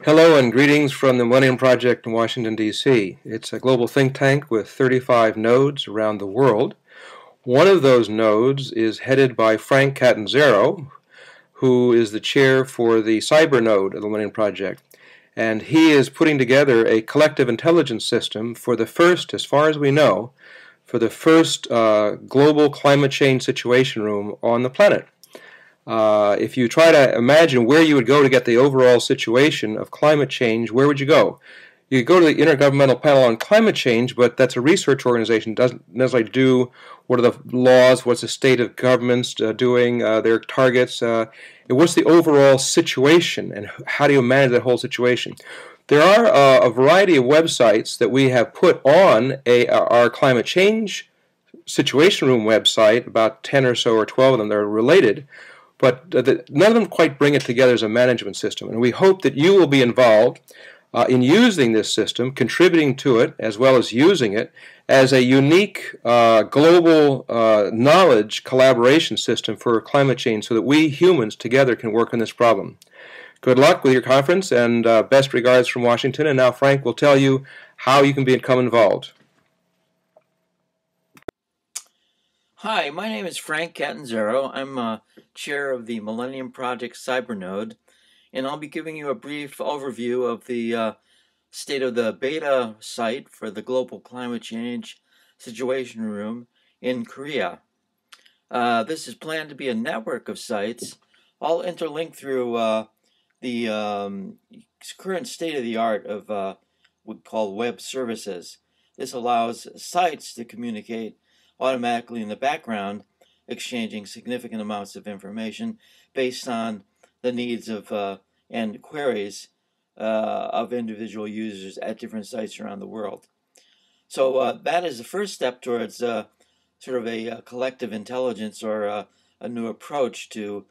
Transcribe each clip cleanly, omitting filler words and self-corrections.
Hello and greetings from the Millennium Project in Washington, D.C. It's a global think tank with 35 nodes around the world. One of those nodes is headed by Frank Catanzaro, who is the chair for the cyber node of the Millennium Project. And he is putting together a collective intelligence system for the first, as far as we know, for the first global climate change situation room on the planet. If you try to imagine where you would go to get the overall situation of climate change, where would you go? You go to the Intergovernmental Panel on Climate Change, but that's a research organization. It doesn't necessarily do what are the laws, what's the state of governments doing, their targets, what's the overall situation, and how do you manage that whole situation. There are a variety of websites that we have put on our climate change situation room website, about 10 or so or 12 of them that are related, but none of them quite bring it together as a management system. And we hope that you will be involved in using this system, contributing to it, as well as using it as a unique global knowledge collaboration system for climate change so that we humans together can work on this problem. Good luck with your conference, and best regards from Washington. And now Frank will tell you how you can become involved. Hi, my name is Frank Catanzaro. I'm chair of the Millennium Project Cybernode, and I'll be giving you a brief overview of the state of the beta site for the Global Climate Change Situation Room in Korea. This is planned to be a network of sites, all interlinked through the current state-of-the-art of what we call web services. This allows sites to communicate automatically in the background, exchanging significant amounts of information based on the needs of and queries of individual users at different sites around the world. So that is the first step towards sort of a collective intelligence or a new approach to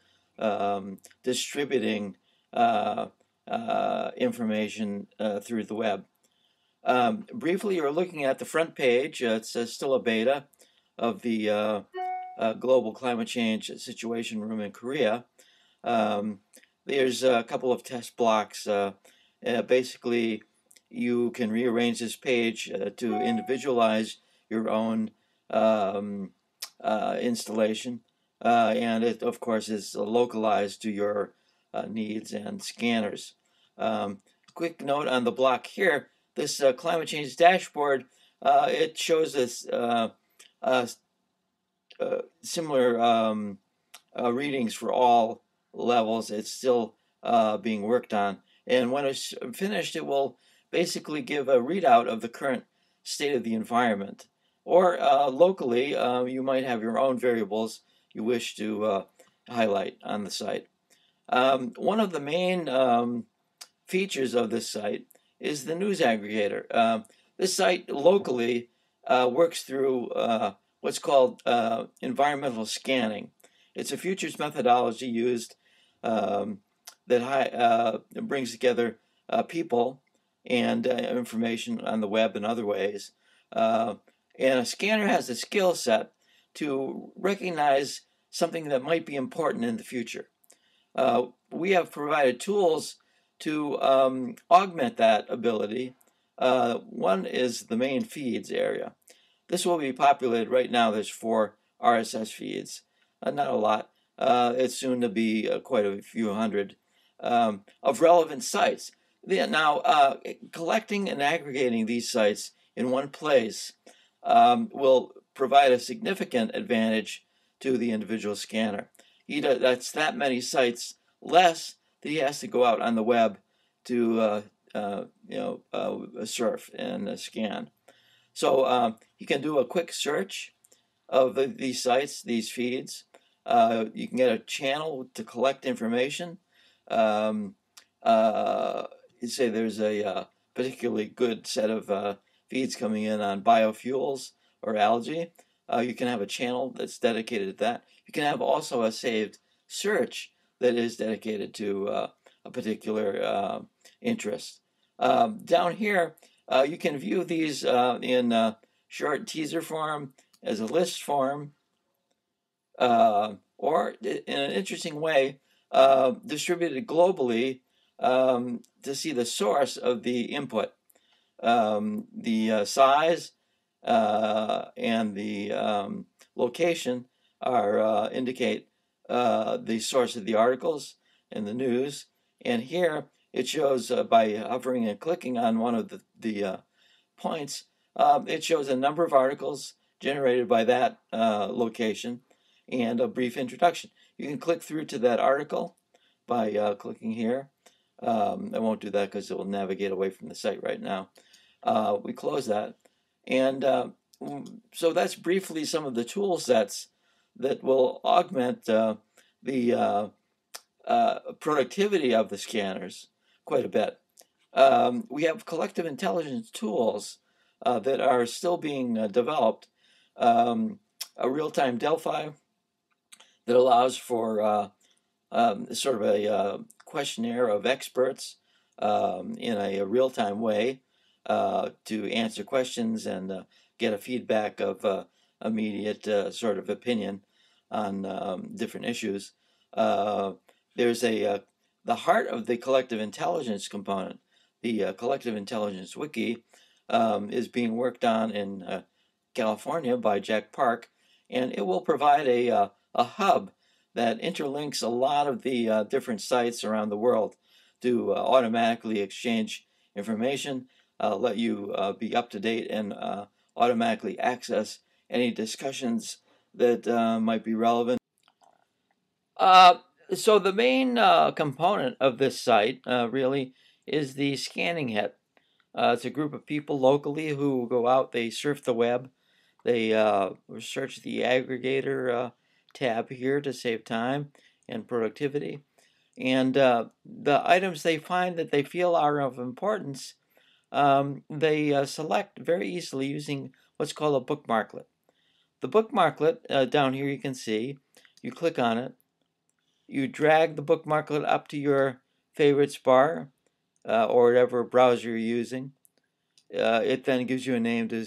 distributing information through the web. Briefly, you're looking at the front page. It's still a beta of the Global Climate Change Situation Room in Korea. There's a couple of test blocks. Basically, you can rearrange this page to individualize your own installation, and it, of course, is localized to your needs and scanners. Quick note on the block here, this climate change dashboard, it shows us similar readings for all levels. It's still being worked on, and when it's finished, it will basically give a readout of the current state of the environment. Or locally, you might have your own variables you wish to highlight on the site. One of the main features of this site is the news aggregator. This site locally works through what's called environmental scanning. It's a futures methodology used that brings together people and information on the web and other ways. And a scanner has a skill set to recognize something that might be important in the future. We have provided tools to augment that ability. One is the main feeds area. This will be populated right now. There's 4 RSS feeds, not a lot. It's soon to be quite a few hundred of relevant sites. Now, collecting and aggregating these sites in one place will provide a significant advantage to the individual scanner. That's that many sites less that he has to go out on the web to surf and scan. So you can do a quick search of these sites, these feeds. You can get a channel to collect information. You say there's a particularly good set of feeds coming in on biofuels or algae. You can have a channel that's dedicated to that. You can have also a saved search that is dedicated to a particular interest. Down here, you can view these in short teaser form, as a list form, or in an interesting way, distributed globally to see the source of the input. The size and the location are indicate the source of the articles and the news. And here it shows by hovering and clicking on one of the points, it shows a number of articles generated by that location and a brief introduction. You can click through to that article by clicking here. I won't do that because it will navigate away from the site right now. We close that. And so that's briefly some of the tool sets that will augment the productivity of the scanners quite a bit. We have collective intelligence tools that are still being developed. A real-time Delphi that allows for sort of a questionnaire of experts in a real-time way to answer questions and get a feedback of immediate sort of opinion on different issues. There's the heart of the collective intelligence component, the collective intelligence wiki, is being worked on in California by Jack Park, and it will provide a hub that interlinks a lot of the different sites around the world to automatically exchange information, let you be up to date, and automatically access any discussions that might be relevant. So the main component of this site really is the scanning hit. It's a group of people locally who go out, they surf the web, they search the aggregator tab here to save time and productivity. And the items they find that they feel are of importance, they select very easily using what's called a bookmarklet. The bookmarklet, down here you can see, you click on it, you drag the bookmarklet up to your favorites bar or whatever browser you're using. It then gives you a name to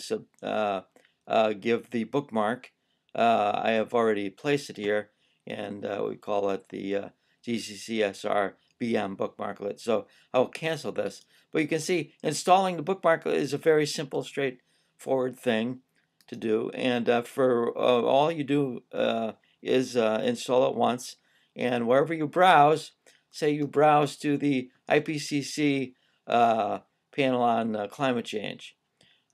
give the bookmark. I have already placed it here, and we call it the GCCSR BM bookmarklet. So I will cancel this. But you can see installing the bookmarklet is a very simple, straightforward thing to do. And for all you do is install it once. And wherever you browse, say you browse to the IPCC panel on climate change.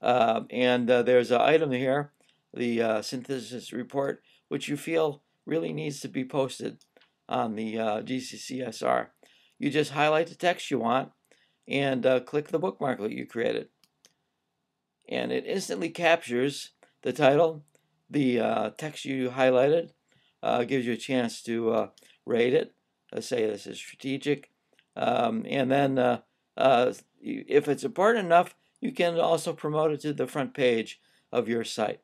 And there's an item here, the synthesis report, which you feel really needs to be posted on the GCCSR. You just highlight the text you want and click the bookmarklet you created. And it instantly captures the title, the text you highlighted, gives you a chance to rate it, say this is strategic, and then if it's important enough, you can also promote it to the front page of your site,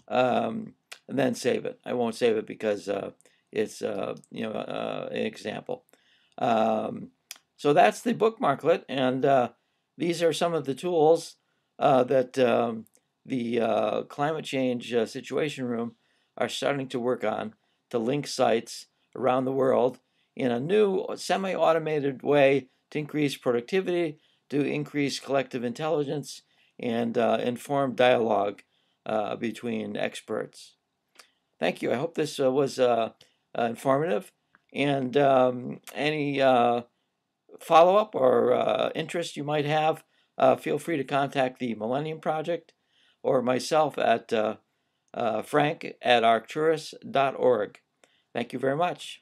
and then save it. I won't save it because it's an example. So that's the bookmarklet, and these are some of the tools that the climate change situation room are starting to work on to link sites around the world in a new semi-automated way to increase productivity, to increase collective intelligence, and inform dialogue between experts. Thank you. I hope this was informative, and any follow-up or interest you might have, feel free to contact the Millennium Project or myself at frank@arcturus.org. Thank you very much.